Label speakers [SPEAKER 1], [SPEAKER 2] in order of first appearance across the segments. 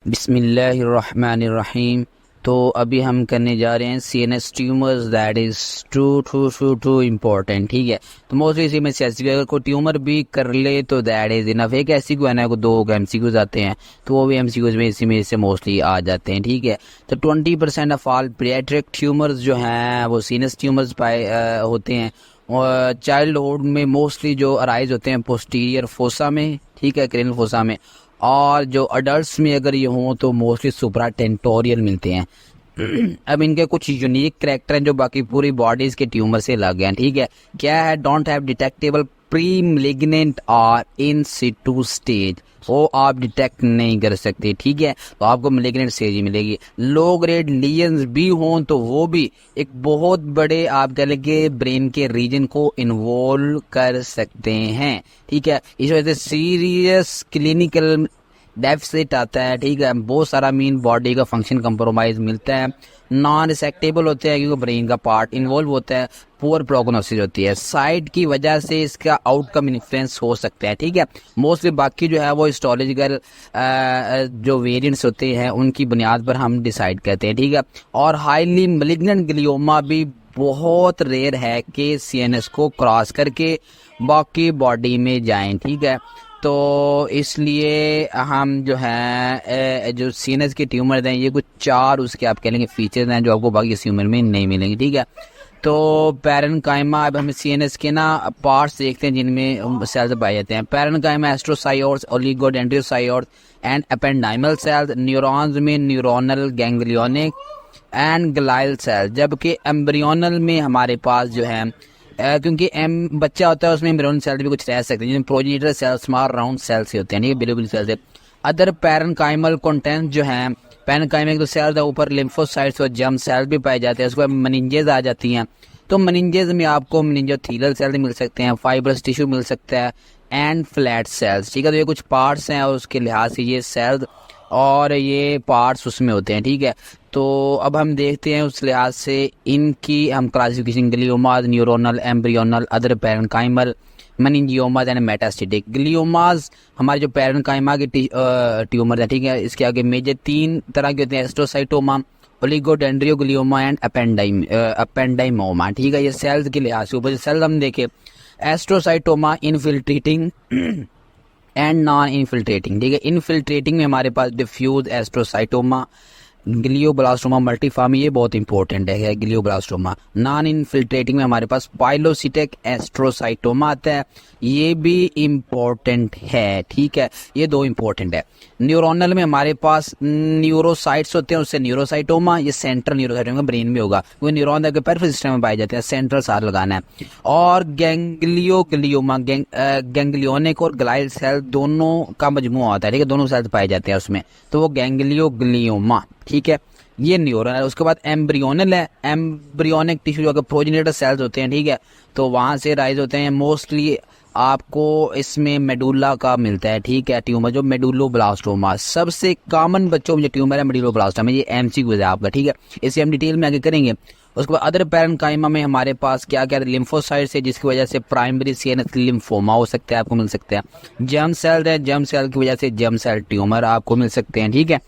[SPEAKER 1] बिस्मिल्लाहिर्रहमानिर्रहीम। तो अभी हम करने जा रहे हैं CNS tumours, that is too important. ठीक है, तो मोस्टली इसी में से अगर कोई ट्यूमर भी कर ले तो दैट इज़ इनफ। एक एमसीक्यू है ना, को दो एमसीक्यूज आते हैं तो वो भी एमसीक्यूज में इसी में से मोस्टली आ जाते हैं। ठीक है, तो 20% ऑफ ऑल पीडियाट्रिक ट्यूमर्स जो हैं वो सीएनएस ट्यूमर्स पाए होते हैं। और चाइल्डहुड में मोस्टली जो अराइज होते हैं पोस्टीरियर फोसा में, ठीक है, क्रेनियल फोसा में। और जो अडल्ट्स में अगर ये हों तो मोस्टली सुप्राटेंटोरियल मिलते हैं। अब इनके कुछ यूनिक करैक्टर हैं जो बाकी पूरी बॉडीज के ट्यूमर से अलग हैं। ठीक है, क्या है? Don't have detectable pre malignant और इन सिटू स्टेज, वो आप डिटेक्ट नहीं कर सकते। ठीक है, तो आपको मेलिग्नेंट स्टेज ही मिलेगी। लो ग्रेड लीजन्स भी हों तो वो भी एक बहुत बड़े आप कह लेंगे ब्रेन के रीजन को इन्वॉल्व कर सकते हैं। ठीक है, इस वजह से सीरियस क्लिनिकल डेफिसिट आता है। ठीक है, बहुत सारा मीन बॉडी का फंक्शन कंप्रोमाइज मिलता है। नॉन रिसेक्टेबल होते हैं क्योंकि ब्रेन का पार्ट इन्वॉल्व होता है। पुअर प्रोग्नोसिस होती है। साइड की वजह से इसका आउटकम इन्फ्लुएंस हो सकता है। ठीक है, मोस्टली बाकी जो है वो हिस्टोलॉजिकल जो वेरिएंट्स होते हैं उनकी बुनियाद पर हम डिसाइड करते हैं। ठीक है, और हाईली मैलिग्नेंट ग्लियोमा भी बहुत रेयर है कि सीएनएस को क्रॉस करके बाकी बॉडी में जाएं। ठीक है, तो इसलिए हम जो है जो सीएनएस के ट्यूमर हैं ये कुछ चार उसके आप कह लेंगे फीचर्स हैं जो आपको बाकी किसी उम्र में नहीं मिलेंगे। ठीक है, तो पैरेन्काइमा, अब हम सीएनएस के ना पार्ट्स देखते हैं जिनमें सेल्स पाए जाते हैं। Parenchyma, astrocytes, oligodendrocytes and ependymal cells. Neurons में neuronal, ganglionic and glial cells. जबकि एम्ब्रियोनल में हमारे पास जो है क्योंकि बच्चा होता है उसमें एम्ब्रियोनल सेल भी कुछ रह सकते हैं जिसमें progenitor cells small round cells होते हैं। ये बिलोबिल सेल्स है। अदर पैरेन्काइमल कंटेंट जो हैं, पैरेन्काइमल सेल्स ऊपर लिम्फोसाइट्स और जर्म सेल्स भी पाए जाते हैं। उसके बाद मेनिंजेस आ जाती हैं। तो मेनिंजेस में आपको मेनिंजोथेलियल सेल्स मिल सकते हैं, फाइब्रस टिश्यू मिल सकता है एंड फ्लैट सेल्स। ठीक है, तो ये कुछ पार्ट्स हैं और उसके लिहाज से ये सेल्स और ये पार्ट्स उसमें होते हैं। ठीक है, तो अब हम देखते हैं उस लिहाज से इनकी हम classification. Gliomas, neuronal, embryonal, other parenchymal, meningiomas and metastatic. Gliomas हमारे जो पैरेन्काइमा के ट्यूमर है। ठीक है, इसके आगे मेजर तीन तरह के होते हैं, एस्ट्रोसाइटोमा, ओलिगोडेंड्रोग्लियोमा एंड एपेंडाइमोमा। ठीक है, ये सेल्स के लिहाज से ऊपर सेल्स हम देखे, एस्ट्रोसाइटोमा इनफिल्ट्रेटिंग एंड नॉन इनफिल्ट्रेटिंग। ठीक है, इनफिल्ट्रेटिंग में हमारे पास डिफ्यूज एस्ट्रोसाइटोमा, ग्लियोब्लास्टोमा मल्टीफॉर्मी, ये बहुत इंपॉर्टेंट है ग्लियोब्लास्टोमा। नॉन इनफिल्ट्रेटिंग में हमारे पास पाइलोसिटिक एस्ट्रोसाइटोमा आता है, ये भी इम्पोर्टेंट है। ठीक है, ये दो इम्पोर्टेंट है। न्यूरोनल में हमारे पास न्यूरोसाइट्स होते हैं, उससे न्यूरोसाइटोमा, ये सेंट्रल न्यूरोसाइटोमा ब्रेन में होगा, वो न्यूरॉन के पेरिफेरल सिस्टम में पाए जाते हैं, सेंट्रल सार लगाना है। और गैंग्लियोग्लियोमा, गैंग्लियोनिक और ग्लाइल सेल दोनों का मजमुआ होता है। ठीक है, दोनों सेल्स पाए जाते हैं उसमें, तो वो गैंग्लियोग्लियोमा। ठीक है, ये न्यूरल है। उसके बाद एम्ब्रियोनल है, एम्ब्रियोनिक टिश्यू जो प्रोजेनिटर सेल्स होते हैं। ठीक है, तो वहां से राइज होते हैं। मोस्टली आपको इसमें मेडुला का मिलता है। ठीक है, ट्यूमर जो मेडुलोब्लास्टोमा सबसे कॉमन बच्चों में जो ट्यूमर है मेडुलोब्लास्टोमा, ये एमसीक्यू है आपका। ठीक है, इसे हम डिटेल में आगे करेंगे। उसके बाद अदर पैरेन्काइमा में हमारे पास क्या क्या लिम्फोसाइट्स है जिसकी वजह से प्राइमरी सीएनएस लिम्फोमा हो सकता है, आपको मिल सकता है। जर्म सेल है, जर्म सेल की वजह से जर्म सेल ट्यूमर आपको मिल सकते हैं। ठीक है,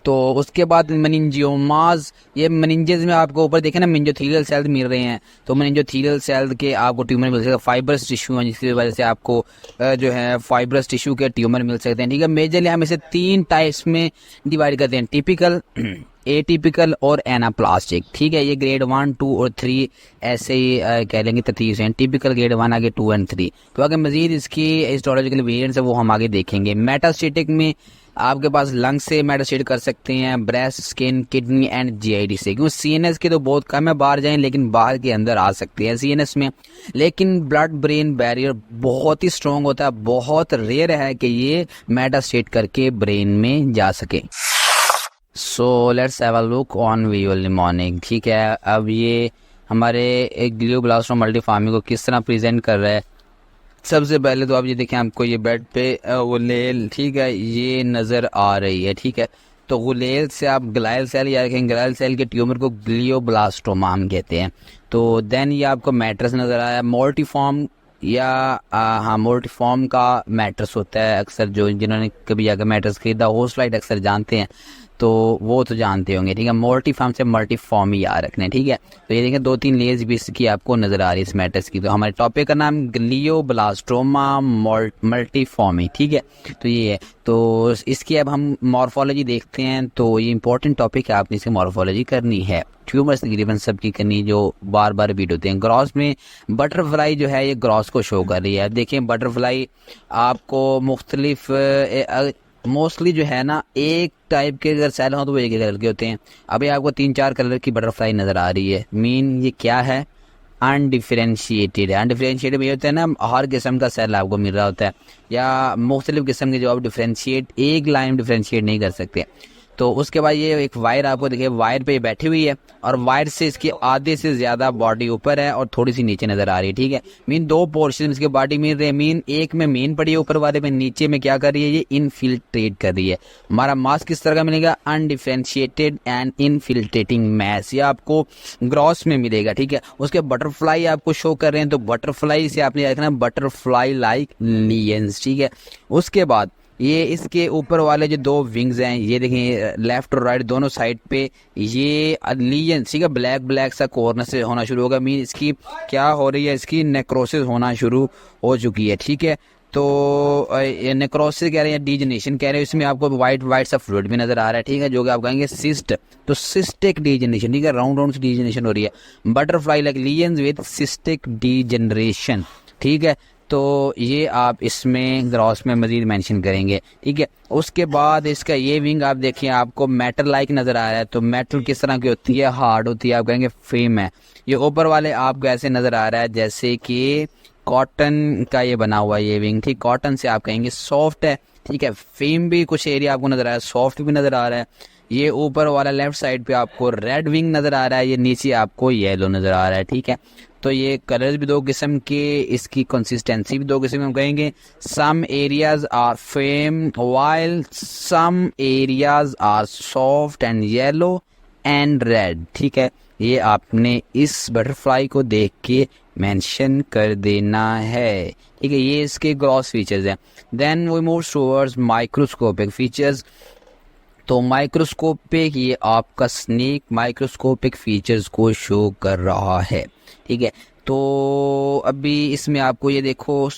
[SPEAKER 1] तो उसके बाद मेनिंजियोमाज, ये मेनिंजेस में आपको ऊपर देखे ना मेनिंजोथेलियल सेल्स मिल रहे हैं, तो मेनिंजोथेलियल सेल्स के आपको ट्यूमर मिल सकते हैं। फाइब्रस टिश्यू है जिसकी वजह से आपको जो है फाइब्रस टिश्यू के ट्यूमर मिल सकते हैं। ठीक है, मेजरली हम इसे तीन टाइप्स में डिवाइड करते हैं, टिपिकल, एटिपिकल और एनाप्लास्टिक। ठीक है, ये ग्रेड 1, 2 और 3 ऐसे ही कह लेंगे तरतीब से। टिपिकल ग्रेड 1 आगे 2 एंड 3। तो अगर मजीद इसकी हिस्टोलॉजिकल वेरिएंट्स है वो हम आगे देखेंगे। मेटास्टेटिक में आपके पास लंग से मेटास्टेट कर सकते हैं, breast, skin, kidney and GID से। क्योंकि सीएनएस के तो बहुत कम है बाहर जाएं, लेकिन बाहर के अंदर आ सकते हैं सीएनएस में। लेकिन ब्लड ब्रेन बैरियर बहुत ही स्ट्रॉन्ग होता है, बहुत रेयर है कि ये मेटास्टेट करके ब्रेन में जा सके। So let's have a look on visual mnemonic. ठीक है, अब ये हमारे ग्लियोब्लास्टोमा मल्टीफॉर्मी को किस तरह प्रेजेंट कर रहा है। सबसे पहले तो आप ये देखें, आपको ये बेड पे गुलेल, ठीक है, ये नज़र आ रही है। ठीक है, तो गुलेल से आप ग्लाइल सेल या रखें, ग्लाइल सेल के ट्यूमर को ग्लियोब्लास्टोमा हम कहते हैं। तो देन ये आपको मैट्रस नज़र आया, मोल्टीफॉर्म या हाँ मोल्टीफॉर्म का मैट्रेस होता है अक्सर, जो जिन्होंने कभी अगर मैट्रेस खरीदा होस्ट लाइट अक्सर जानते हैं, तो वो तो जानते होंगे, ठीक है। मोल्टीफॉर्म से मल्टीफॉर्म ही याद रखने, ठीक है। तो ये देखें 2-3 लेयर्स भी इसकी आपको नज़र आ रही है इस मैट्रेस की। तो हमारे टॉपिक का नाम ग्लियोब्लास्टोमा मल्टीफॉर्मी, ठीक है। तो ये है, तो इसकी अब हम मॉर्फोलॉजी देखते हैं। तो ये इंपॉर्टेंट टॉपिक है, आपने इसकी मॉर्फोलॉजी करनी है। ट्यूमर्स तकरीबन सबकी करनी जो बार बार रिपीट होते हैं। ग्रॉस में बटरफ्लाई जो है ये ग्रॉस को शो कर रही है। देखें बटरफ्लाई आपको मुख्तलिफ मोस्टली जो है ना एक टाइप के अगर सेल हो तो वो एक ही कलर के होते हैं। अभी आपको 3-4 कलर की बटरफ्लाई नज़र आ रही है। मीन ये क्या है? अनडिफरेंशिएटेड है। अनडिफरेंशिएटेड में ये होता है ना, हर किस्म का सेल आपको मिल रहा होता है, या मुख्तलिफ किस्म के जो आप डिफरेंशिएट एक लाइन में डिफरेंशिएट नहीं कर सकते। तो उसके बाद ये एक वायर आपको देखिए, वायर पे बैठी हुई है और वायर से इसकी आधे से ज्यादा बॉडी ऊपर है और थोड़ी सी नीचे नजर आ रही है, ठीक है। मीन 2 पोर्शन इसके बॉडी मिल रहे हैं। मीन एक में मेन पड़ी है ऊपर वाले में, नीचे में क्या कर रही है? ये इनफिल्ट्रेट कर रही है। हमारा मास किस तरह का मिलेगा? अनडिफरेंशिएटेड एंड इनफिल्ट्रेटिंग मास, ये आपको ग्रॉस में मिलेगा, ठीक है। उसके बटरफ्लाई आपको शो कर रहे हैं, तो बटरफ्लाई से आपने देखना बटरफ्लाई लाइक लियंस, ठीक है। उसके बाद ये इसके ऊपर वाले जो 2 विंग्स हैं, ये देखें लेफ्ट और राइट दोनों साइड पे ये लियंस, ठीक है, ब्लैक ब्लैक सा कॉर्नर से होना शुरू होगा। मीन इसकी क्या हो रही है? इसकी नेक्रोसिस होना शुरू हो चुकी है, ठीक है। तो ये नेक्रोसिस कह रहे हैं, डीजनरेशन कह रहे हैं। इसमें आपको वाइट सा फ्लूइड भी नजर आ रहा है, ठीक है, जो कि आप कहेंगे सिस्ट। तो सिस्टिक डीजनरेशन, ठीक है, राउंड से डीजनरेशन हो रही है। Butterfly like lesions with cystic degeneration, ठीक है। तो ये आप इसमें ग्रॉस में मजीद मेंशन करेंगे, ठीक है। उसके बाद इसका ये विंग आप देखिए, आपको मेटल लाइक नजर आ रहा है। तो मेटल किस तरह की होती है? हार्ड होती है, आप कहेंगे फ्रेम है। ये ऊपर वाले आपको ऐसे नजर आ रहा है जैसे कि कॉटन का ये बना हुआ ये विंग, ठीक, कॉटन से आप कहेंगे सॉफ्ट है, ठीक है। फेम भी कुछ एरिया आपको नजर आ रहा है, सॉफ्ट भी नजर आ रहा है। ये ऊपर वाला लेफ्ट साइड पे आपको रेड विंग नजर आ रहा है, ये नीचे आपको येलो नजर आ रहा है, ठीक है। तो ये कलर्स भी 2 किस्म के, इसकी कंसिस्टेंसी भी 2 किस्म हम कहेंगे। Some areas are firm while some areas are soft and yellow and red, ठीक है। ये आपने इस बटरफ्लाई को देख के मेंशन कर देना है, ठीक है। ये इसके ग्रॉस फीचर्स हैं। Then we move towards microscopic features. तो माइक्रोस्कोपिक, ये आपका स्नेक माइक्रोस्कोपिक फीचर्स को शो कर रहा है, ठीक है। तो अभी इसमें आपको ये देखो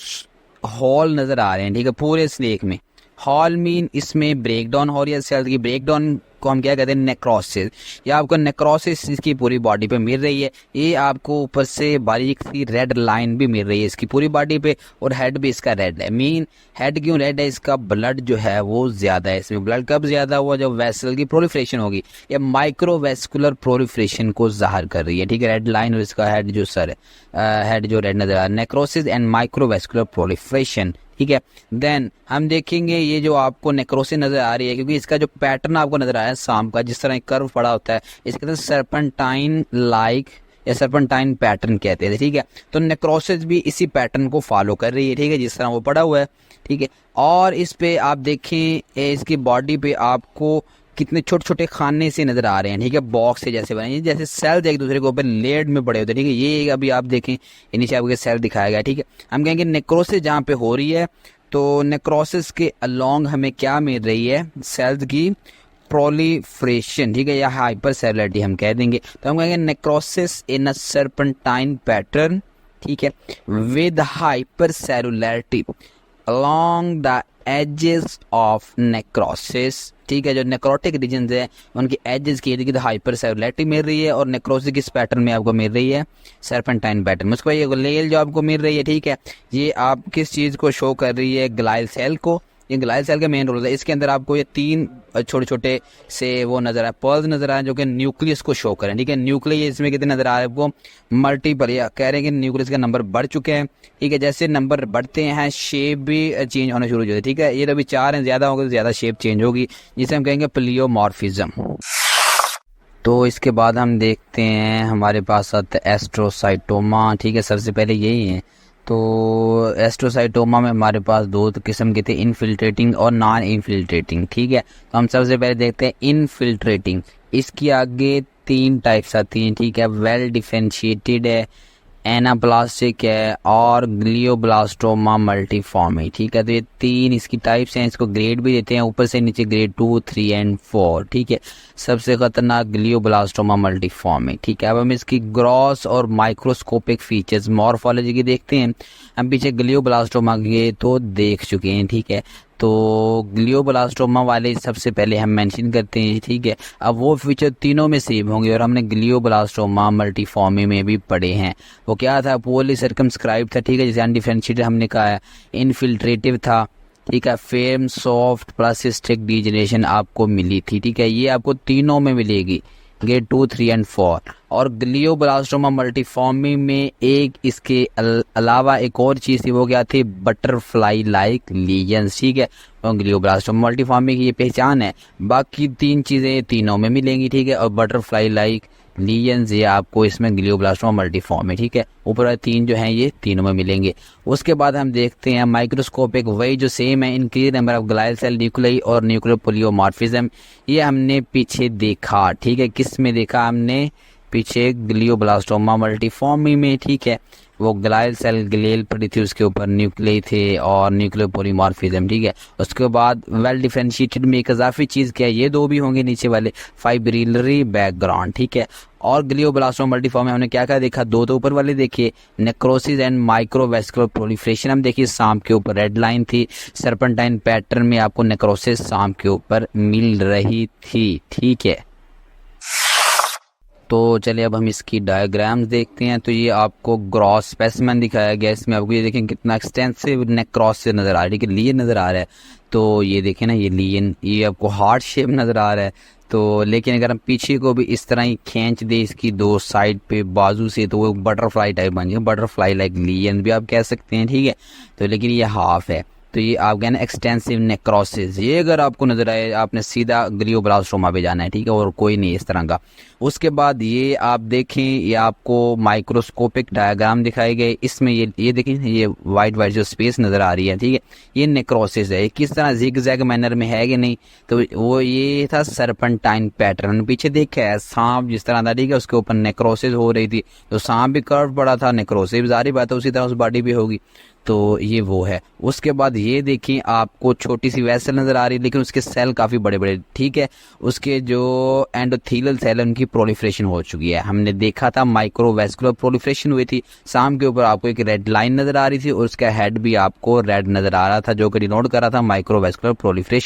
[SPEAKER 1] हॉल नजर आ रहे हैं, ठीक है, पूरे स्नेक में। हॉल मीन इसमें ब्रेकडाउन हो रही है सेल की। ब्रेकडाउन को हम क्या कहते हैं? नेक्रोसिस। या आपको नेक्रोसिस इसकी पूरी बॉडी पे मिल रही है। ये आपको ऊपर से बारीक सी रेड लाइन भी मिल रही है इसकी पूरी बॉडी पे, और हेड भी इसका रेड है। मीन हेड क्यों रेड है? इसका ब्लड जो है वो ज्यादा है इसमें। ब्लड कब ज्यादा हुआ? जब वेसल की प्रोलिफरेशन होगी, या माइक्रोवेस्कुलर प्रोलिफरेशन को जाहिर कर रही है, ठीक है। रेड लाइन और इसका हेड जो सर है, हेड जो रेड नजर आ रहा है, नेक्रोसिस एंड माइक्रोवेस्कुलर प्रोलिफरेशन, ठीक है। देन हम देखेंगे ये जो आपको नेक्रोसिस नजर आ रही है, क्योंकि इसका जो पैटर्न आपको नजर आया सांप का, जिस तरह एक कर्व पड़ा होता है, इसके अंदर सर्पेंटाइन लाइक या सर्पेंटाइन पैटर्न कहते हैं, ठीक है। तो नेक्रोसिस भी इसी पैटर्न को फॉलो कर रही है, ठीक है, जिस तरह वो पड़ा हुआ है, ठीक है। और इस पे आप देखें इसकी बॉडी पे आपको कितने छोटे छोटे खाने से नजर आ रहे हैं, ठीक है, बॉक्स से जैसे बने, जैसे सेल्स एक दूसरे के ऊपर लेड में पड़े होते हैं, ठीक है। ये अभी आप देखें ये नीचे आपको सेल दिखाया गया, ठीक है। हम कहेंगे नेक्रोसिस जहाँ पे हो रही है, तो नेक्रोसिस के अलोंग हमें क्या मिल रही है? सेल्स की प्रोलिफरेशन, ठीक है, या हाइपर सेलुलरिटी हम कह देंगे। तो हम कहेंगे necrosis in a serpentine pattern, ठीक है, with hypercellularity along the edges of necrosis, ठीक है। जो नेक्रोटिक रीजन है उनकी एजेस की इर्द हाइपर सेलुलरिटी मिल रही है, और नेक्रोसिस किस पैटर्न में आपको मिल रही है? सर्पेंटाइन पैटर्न में। उसके बाद ये ग्लेल जो आपको मिल रही है, ठीक है, ये आप किस चीज को शो कर रही है? ग्लाइल सेल को। ये ग्लाइल सेल का मेन रोल है। इसके अंदर आपको ये 3 छोटे छोटे से वो नजर आए, पर्ल्स नजर आए, जो कि न्यूक्लियस को शो करें, ठीक है। न्यूक्लियस इसमें कितने नजर आ रहे हैं आपको? मल्टीपल, या कह रहे हैं कि न्यूक्लियस का नंबर बढ़ चुके हैं, ठीक है। जैसे नंबर बढ़ते हैं शेप भी चेंज होना शुरू हो जाती है, ठीक है। ये तो अभी 4 हैं, ज्यादा होगा तो ज्यादा शेप चेंज होगी, जिसे हम कहेंगे प्लियोमॉर्फिज्म। तो इसके बाद हम देखते हैं हमारे पास आता है एस्ट्रोसाइटोमा, ठीक है। सबसे पहले यही है। तो एस्ट्रोसाइटोमा में हमारे पास 2 किस्म के थे, इनफिल्ट्रेटिंग और नॉन इनफिल्ट्रेटिंग, ठीक है। तो हम सबसे पहले देखते हैं इनफिल्ट्रेटिंग। इसकी आगे 3 टाइप्स आती हैं, ठीक है। वेल डिफरेंशिएटेड है, एनाप्लास्टिक है और ग्लियोब्लास्टोमा मल्टीफॉर्मी। ठीक है, तो ये 3 इसकी टाइप्स हैं। इसको ग्रेड भी देते हैं ऊपर से नीचे, ग्रेड 2, 3 एंड 4। ठीक है, सबसे खतरनाक ग्लियोब्लास्टोमा मल्टीफॉर्मी। ठीक है, अब हम इसकी ग्रॉस और माइक्रोस्कोपिक फीचर्स मॉर्फोलॉजी की देखते हैं। हम पीछे ग्लियोब्लास्टोमा के तो देख चुके हैं। ठीक है, तो ग्लियोब्लास्टोमा वाले सबसे पहले हम मेंशन करते हैं। ठीक है, अब वो फीचर तीनों में सेम होंगे और हमने ग्लियोब्लास्टोमा मल्टीफॉर्मी में भी पढ़े हैं। वो क्या था, पोली सर्कमस्क्राइब था। ठीक है, जैसे अनडिफरेंशिएटेड हमने कहा है, इनफिल्ट्रेटिव था। ठीक है, फेम सॉफ्ट प्लास्टिक डीजनरेशन आपको मिली थी। ठीक है, ये आपको तीनों में मिलेगी, ग्रेड 2, 3 एंड 4। और ग्लियोब्लास्टोमा मल्टीफॉर्मी में एक इसके अलावा एक और चीज थी, वो क्या थी, बटरफ्लाई लाइक लीजन्स। ठीक है, और ग्लियोब्लास्टोमा मल्टीफॉर्मी की ये पहचान है। बाकी 3 चीजें तीनों में मिलेंगी। ठीक है, और बटरफ्लाई लाइक लीजन्स ये आपको इसमें ग्लियोब्लास्टोमा मल्टीफॉर्मी। ठीक है, ऊपर वाले 3 जो हैं ये तीनों में मिलेंगे। उसके बाद हम देखते हैं माइक्रोस्कोपिक, वही जो सेम है, increase number of glial cell nuclei और न्यूक्लियर पोलियोमॉर्फिज्म। ये हमने पीछे देखा। ठीक है, किस में देखा हमने, पीछे ग्लियोब्लास्टोमा मल्टीफॉर्मी में। ठीक है, वो ग्लाइल सेल ग्लेल पड़ी थी, उसके ऊपर न्यूक्लियाई थे और न्यूक्लियर पोलीमॉर्फिज्म। ठीक है, उसके बाद वेल डिफरेंशिएटेड में एक इजाफी चीज क्या है, ये 2 भी होंगे नीचे वाले, फाइब्रिलरी बैकग्राउंड। ठीक है, और ग्लियोब्लास्टोमा मल्टीफॉर्म में हमने क्या क्या देखा, 2 तो ऊपर वाले देखिए, नेक्रोसिस एंड माइक्रोवेस्कुलर प्रोलिफरेशन। हम देखिए सांप के ऊपर रेड लाइन थी, सर्पेंटाइन पैटर्न में आपको नेक्रोसिस सांप के ऊपर मिल रही थी। ठीक है, तो चलिए अब हम इसकी डायग्राम्स देखते हैं। तो ये आपको ग्रॉस स्पेसिमेन दिखाया गया, इसमें आपको ये देखें कितना एक्सटेंसिव नेक्रोस से नजर आ रही है, कि लियन नजर आ रहा है। तो ये देखें ना, ये लियन, ये आपको हार्ट शेप नजर आ रहा है। तो लेकिन अगर हम पीछे को भी इस तरह ही खींच दे इसकी 2 साइड पे बाजू से, तो वो बटरफ्लाई टाइप बन जाए, बटरफ्लाई लाइक लियन भी आप कह सकते हैं। ठीक है, तो लेकिन ये हाफ है, तो ये आप कहना एक्सटेंसिव नेक्रोसिस। ये अगर आपको नजर आए, आपने सीधा ग्लियोब्लास्टोमा पे जाना है। ठीक है, और कोई नहीं इस तरह का। उसके बाद ये आप देखें, ये आपको माइक्रोस्कोपिक डायग्राम दिखाए गए। इसमें ये देखें, ये वाइट वाइट जो स्पेस नजर आ रही है। ठीक है, ये नेक्रोसिस है। किस तरह जिग-जैग मैनर में है कि नहीं, तो वो ये था सर्पेंटाइन पैटर्न। पीछे देखा है सांप जिस तरह था, ठीक है, उसके ऊपर नेक्रोसिस हो रही थी, तो सांप भी कर्व पड़ा था, नेक्रोसिस जारी बात है उसी तरह उस बॉडी भी होगी। तो ये वो है। उसके बाद ये देखिए, आपको छोटी सी वेसल नजर आ रही है, लेकिन उसके सेल काफी बड़े बड़े। ठीक है, उसके जो एंडोथेलियल सेल उनकी प्रोलिफरेशन हो चुकी है। हमने देखा था माइक्रोवेस्कुलर प्रोलिफरेशन हुई थी। सांप के ऊपर आपको एक रेड लाइन नजर आ रही थी और उसका हेड भी आपको रेड नजर आ रहा था, जो कि डिनोट कर रहा था माइक्रोवेस्कुलर प्रोलिफरेशन।